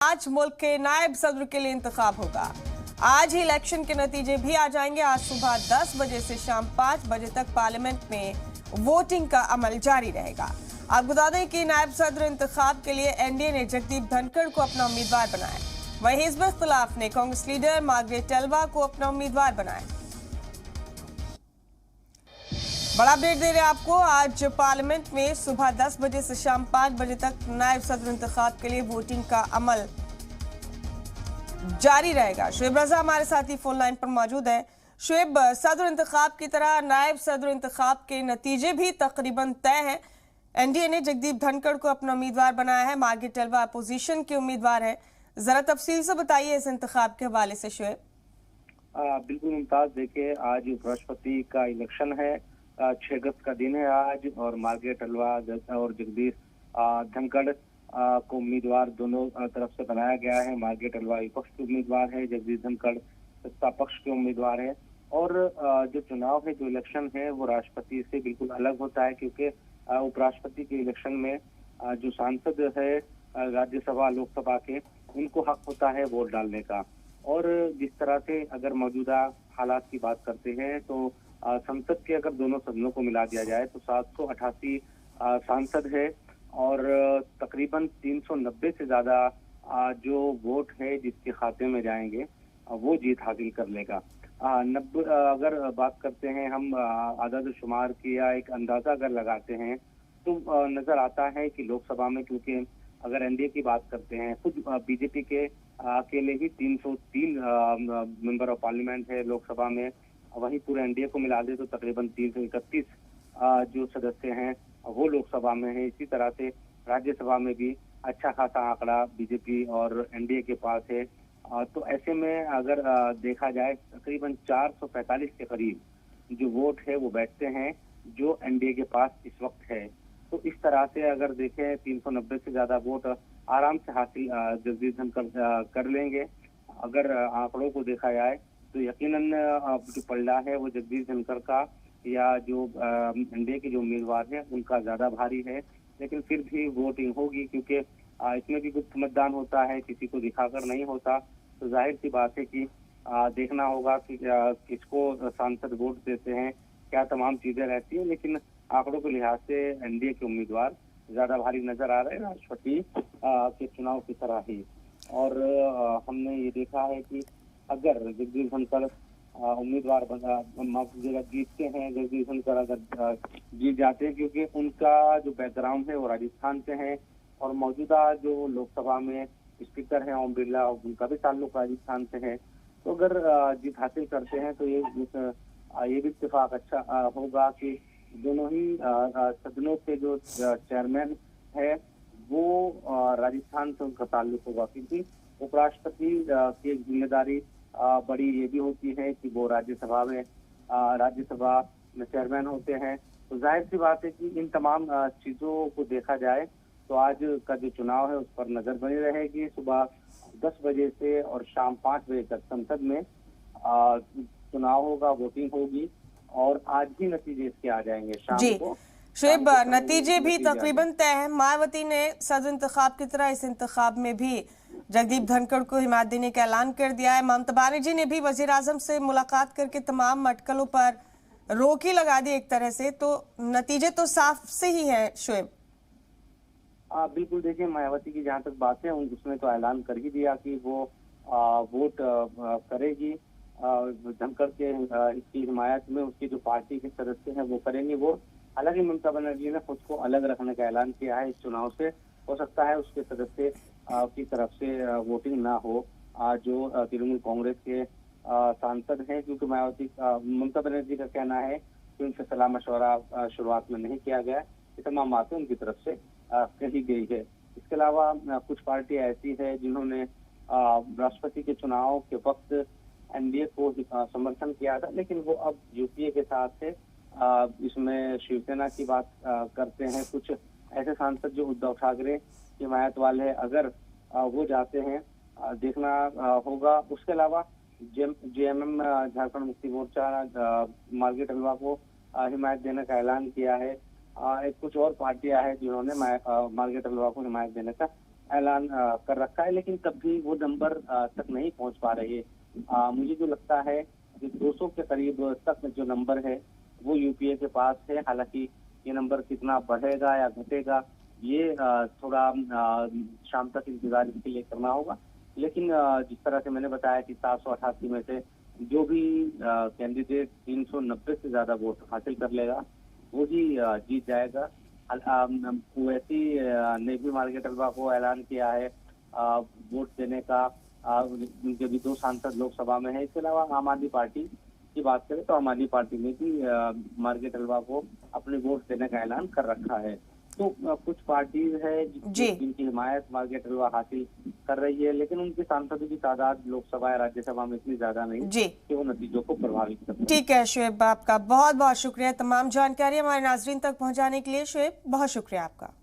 आज मुल्क के नायब सदर के लिए इंतखाब होगा। आज ही इलेक्शन के नतीजे भी आ जाएंगे। आज सुबह 10 बजे से शाम 5 बजे तक पार्लियामेंट में वोटिंग का अमल जारी रहेगा। आप बता दें कि नायब सदर इंतखाब के लिए एनडीए ने जगदीप धनखड़ को अपना उम्मीदवार बनाया। वहीं हिज़्ब इख्तिलाफ ने कांग्रेस लीडर मार्गरेट तलबा को अपना उम्मीदवार बनाया। बड़ा अपडेट दे रहे हैं आपको। आज पार्लियामेंट में सुबह 10 बजे से शाम 5 बजे तक नायब सदर इंतखाब के लिए वोटिंग का अमल जारी रहेगा। शुएब रजा हमारे साथी फोन लाइन पर मौजूद है। शुएब, सदर इंतखाब की तरह नायब सदर इंतखाब के नतीजे भी तकरीबन तय हैं। एनडीए ने जगदीप धनखड़ को अपना उम्मीदवार बनाया है, मार्गरेट तलबा अपोजिशन के उम्मीदवार है। जरा तफसील से बताइए इस इंतखाब के हवाले से शुएब। बिल्कुल मुमताज, देखिए आज उपराष्ट्रपति का इलेक्शन है, 6 अगस्त का दिन है आज, और मार्गरेट तलबा और जगदीप धनखड़ को उम्मीदवार दोनों तरफ से बनाया गया है। मार्गरेट तलबा विपक्ष के उम्मीदवार है, जगदीप धनखड़ सत्ता पक्ष के उम्मीदवार है। और जो चुनाव है, जो इलेक्शन है, वो राष्ट्रपति से बिल्कुल अलग होता है, क्योंकि उपराष्ट्रपति के इलेक्शन में जो सांसद है राज्यसभा लोकसभा के, उनको हक होता है वोट डालने का। और जिस तरह से अगर मौजूदा हालात की बात करते हैं तो संसद के अगर दोनों सदनों को मिला दिया जाए तो 788 सांसद है, और तकरीबन 390 से ज्यादा जो वोट है जिसके खाते में जाएंगे वो जीत हासिल कर लेगा। 90 अगर बात करते हैं हम आदाद शुमार की या एक अंदाजा अगर लगाते हैं तो नजर आता है कि लोकसभा में, क्योंकि अगर एनडीए की बात करते हैं, खुद बीजेपी के अकेले ही 303 मेंबर ऑफ पार्लियामेंट है लोकसभा में, वहीं पूरे एनडीए को मिला दे तो तकरीबन 331 जो सदस्य हैं वो लोकसभा में है। इसी तरह से राज्यसभा में भी अच्छा खासा आंकड़ा बीजेपी और एनडीए के पास है। तो ऐसे में अगर देखा जाए तकरीबन 445 के करीब जो वोट है वो बैठते हैं जो एनडीए के पास इस वक्त है। तो इस तरह से अगर देखें 390 से ज्यादा वोट आराम से हासिल जगदीप धनखड़ कर लेंगे। अगर आंकड़ों को देखा जाए तो यकीनन जो पलड़ा है वो जगदीप धनखड़ का या जो एनडीए के जो उम्मीदवार हैं उनका ज्यादा भारी है। लेकिन फिर भी वोटिंग होगी, क्योंकि इसमें भी गुप्त मतदान होता है, किसी को दिखाकर नहीं होता। तो जाहिर सी बात है कि देखना होगा कि किसको सांसद वोट देते हैं, क्या तमाम चीजें रहती है। लेकिन आंकड़ों के लिहाज से एनडीए के उम्मीदवार ज्यादा भारी नजर आ रहे हैं राष्ट्रपति के चुनाव की तरह ही। और हमने ये देखा है कि अगर जगदीप धनखड़ उम्मीदवार जीतते हैं, जगदीप धनखड़ अगर जीत जाते हैं, क्योंकि उनका जो बैकग्राउंड है वो राजस्थान से है, और मौजूदा जो लोकसभा में स्पीकर हैं ओम बिरला, उनका भी ताल्लुक राजस्थान से है। तो अगर जीत हासिल करते हैं तो ये भी इत्तेफाक अच्छा होगा कि दोनों ही सदनों के जो चेयरमैन है वो राजस्थान से उनका ताल्लुक होगा, क्योंकि उपराष्ट्रपति की एक जिम्मेदारी बड़ी ये भी होती है कि वो राज्यसभा में चेयरमैन होते हैं। तो जाहिर सी बात है कि इन तमाम चीजों को देखा जाए तो आज का जो चुनाव है उस पर नजर बनी रहेगी। सुबह 10 बजे से और शाम 5 बजे तक संसद में चुनाव होगा, वोटिंग होगी, और आज ही नतीजे इसके आ जाएंगे शाम को। शुएब, नतीजे भी तकरीबन तय है। मायावती ने सदर इंतखाब की तरह इस इंतखाब में भी जगदीप धनखड़ को हिमायत देने का ऐलान कर दिया है। ममता बनर्जी ने भी वजीर आजम से मुलाकात करके तमाम अटकलों पर रोक ही लगा दी एक तरह से। तो नतीजे तो साफ से ही है शुएब। बिल्कुल, देखिए मायावती की जहाँ तक बात है उसने तो ऐलान कर ही दिया कि वो वोट करेगी धनखड़ के इसकी हिमायत में। उसकी जो पार्टी के सदस्य हैं वो करेंगे वोट। हालांकि ममता बनर्जी ने खुद को अलग रखने का ऐलान किया है इस चुनाव से। हो सकता है उसके सदस्य की तरफ से वोटिंग ना हो जो तृणमूल कांग्रेस के सांसद हैं, क्योंकि ममता बनर्जी का कहना है कि उनसे सलाह मशवरा शुरुआत में नहीं किया गया। ये तमाम बातें उनकी तरफ से कही गई है। इसके अलावा कुछ पार्टियां ऐसी है जिन्होंने राष्ट्रपति के चुनाव के वक्त एनडीए को समर्थन किया था, लेकिन वो अब यूपीए के साथ है। इसमें शिवसेना की बात करते हैं कुछ ऐसे सांसद जो उद्धव ठाकरे की हिमायत वाले हैं। अगर वो जाते हैं देखना होगा। उसके अलावा जेएमएम झारखंड मुक्ति मोर्चा मार्गरेट तलबा को हिमायत देने का ऐलान किया है। कुछ और पार्टियां हैं जिन्होंने मार्गरेट तलबा को हिमायत देने का ऐलान कर रखा है, लेकिन तब भी वो नंबर तक नहीं पहुंच पा रहे। मुझे जो लगता है कि 200 के करीब तक जो नंबर है वो यूपीए के पास है। हालांकि ये नंबर कितना बढ़ेगा या घटेगा ये थोड़ा शाम तक इंतजार इसके लिए करना होगा। लेकिन जिस तरह से मैंने बताया कि 788 में से जो भी कैंडिडेट 390 से ज्यादा वोट हासिल कर लेगा वो ही जीत जाएगा। ओवैसी ने भी मार्गारेट अलवा को ऐलान किया है वोट देने का। उनके भी 2 सांसद लोकसभा में है। इसके अलावा आम आदमी पार्टी की बात करें तो आम आदमी पार्टी ने भी मार्गारेट अलवा को अपने वोट देने का ऐलान कर रखा है। तो कुछ पार्टीज है जिनकी हिमायत मार्गारेट अलवा हासिल कर रही है, लेकिन उनके सांसदों की तादाद लोकसभा या राज्यसभा में इतनी ज्यादा नहीं कि वो नतीजों को प्रभावित कर। ठीक है शुएब, आपका बहुत बहुत शुक्रिया तमाम जानकारी हमारे नाजरीन तक पहुंचाने के लिए। शुएब, बहुत शुक्रिया आपका।